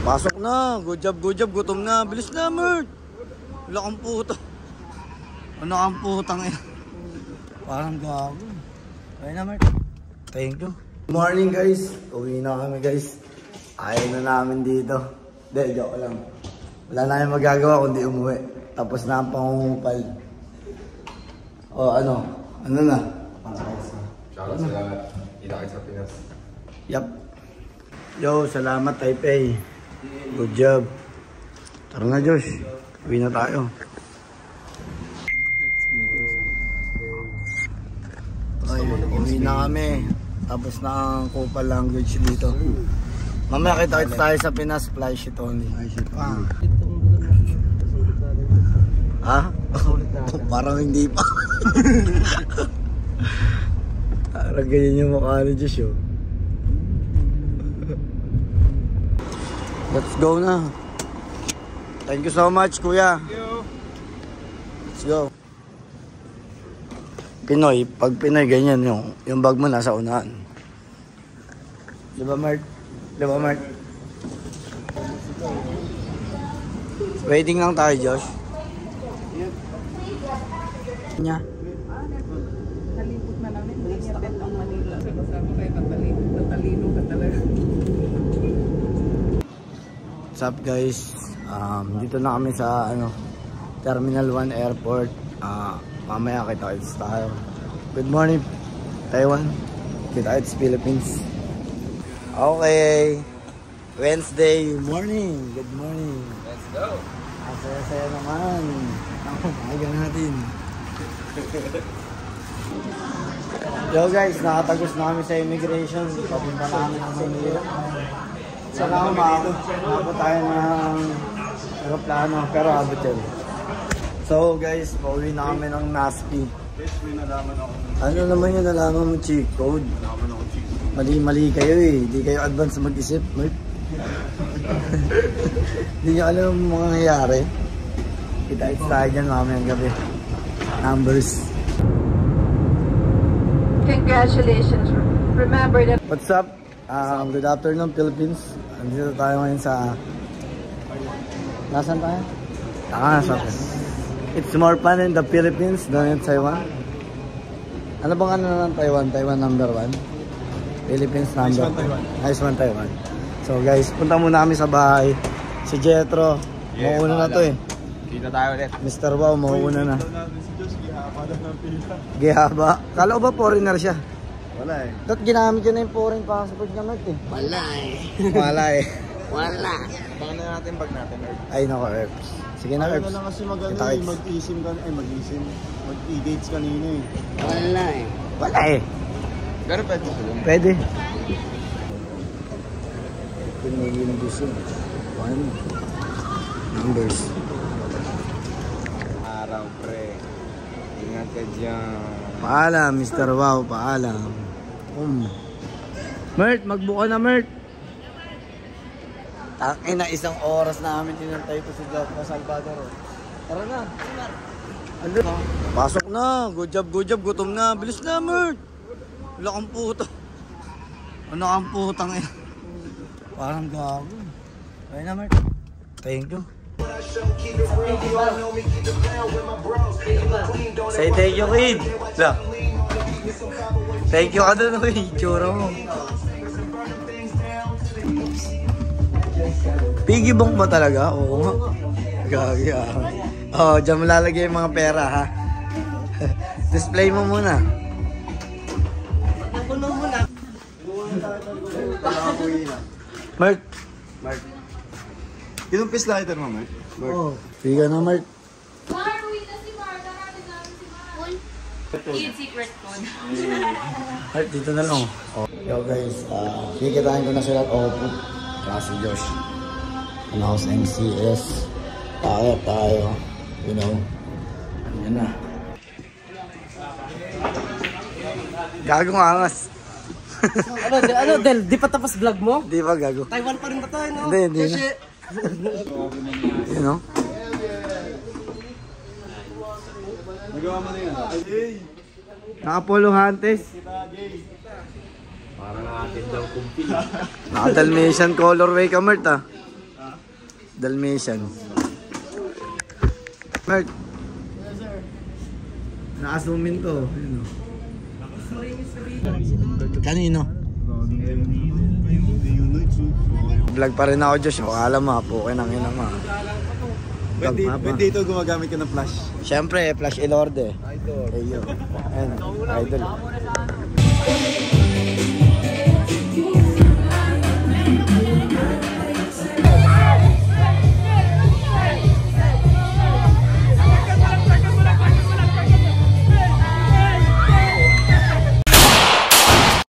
Pasok na. Good job, good job. Gutom na. Bilis na, Mert. Wala kang puto. Ano kang putang yan? Parang gago. Ayun na, Mert. Thank you. Good morning, guys. Uwi na kami, guys. Ayaw na namin dito. Hindi, joke lang. Wala na yung magagawa kundi umuwi. Tapos na ang pangungupal. O, ano? Ano na? Tsaka sila inakit sa Pinas. Yup. Yo, salamat Taipei. Good job. Tara na, Josh. Uwi na tayo. Ay, uwi na kami. Tapos na ang Kupal language dito. Mamaya kita tayo sa Pinas. Fly shit only. Ha? Parang hindi pa. Parang ganyan yung mukha ni Josh, oh. Let's go na. Thank you so much, kuya. Let's go. Pinoy, pag Pinoy ganyan yung bag mo nasa unahan. Diba, Mark? Diba, Mark? Waiting lang tayo, Josh. Nya. Nalipot na lang rin. Stop ang Manila. Kasama kayo natalino ka talaga. What's up, guys? Dito na kami sa Terminal 1 Airport. Mamaya kita-kits tayo. Good morning, Taiwan. Kita-kits Philippines. Okay. Wednesday morning. Good morning. Let's go! Ang saya-saya naman. Ang umaga natin. Yo guys, nakatagos na kami sa immigration. Papunta na kami ng Manila. Sana umabot tayo ng aeroplano, pero abot yun. So guys, pauwi na kami ng Naspi. Ano naman yung nalaman mo, cheat code? Mali-mali kayo eh. Hindi kayo advance mag-isip, Mert. Hindi nyo alam ang mga nangyayari. Kita-its tayo dyan mamayang gabi. Numbers. Congratulations. Remember that. What's up? Good afternoon, Philippines. Andito tayo ngayon sa... Nasaan tayo? Nasa It's more fun in the Philippines than in Taiwan. Ano bang ng Taiwan? Taiwan number 1? Philippines number 1. Nice one, Taiwan. So guys, punta muna kami sa bahay. Si Jetro, mauuna na to eh. Kita tayo ulit. Mr. Wow, mauuna na. Gihaba. Kala ko ba foreigner siya? Wala eh. Ba't ginamit yun na yung foreign passport niya, Mert eh? Wala eh. Wala eh. Wala. Baka na natin bag natin, Earth. Ay nako, Earps. Sige na, Earps. Ayaw na lang kasi mag-e-dates kanina eh. Wala eh. Wala eh. Pero pwede sila. Pwede. Pinagin gusto. One. Numbers. Araw, pre. Ingat ka dyan. Paalam, Mr. Wow. Paalam. Mert, magbuka na, Mert. Tangin na isang oras namin tinantay ko si Salvador. Tara na. Ano? Pasok na. Good job, good job. Gutom na. Bilis na, Mert. Wala kang puto. Ano kang putang yan? Parang gago. Ayun na, Mert. Thank you. Say thank you, kid. Thank you ka doon, itsura mo. Piggy bank ba talaga? Oo nga. Gagi ah. Oh, dyan mo lalagay yung mga pera ha. Display mo muna. Napuno mo na. Mark. Mark. Yung piece lighter mo, Mark? Oh. Sige na, Mark. Mark, uwi na si Mark. Hanapin namin si Mark. Yung secret code. Mark, dito na lang. Oh. Yo guys, kikitain ko na sila. Opo. Tsaka si Josh. House MCS. Tayo. You know. Yan na. Gago nga angas. Ano, Del? Di pa tapos vlog mo? Di ba gago? Taiwan pa rin ba tayo, no? Hindi na. You know? Nagawa mo na yun. Naka-Polo Hunters. Parang natin daw kumpi. Naka-Dalmatian colorway ka, Mert ah. Dalmatian. Mark. Naka-zoom in to. Ayun, oh. Kanino? Vlog pa rin ako, Josh. Akala mo, puke ng ina mo. Ba't dito gumagamit ka ng flash? Siyempre, flash ilorde. Idol. Ayun. Ayun, idol.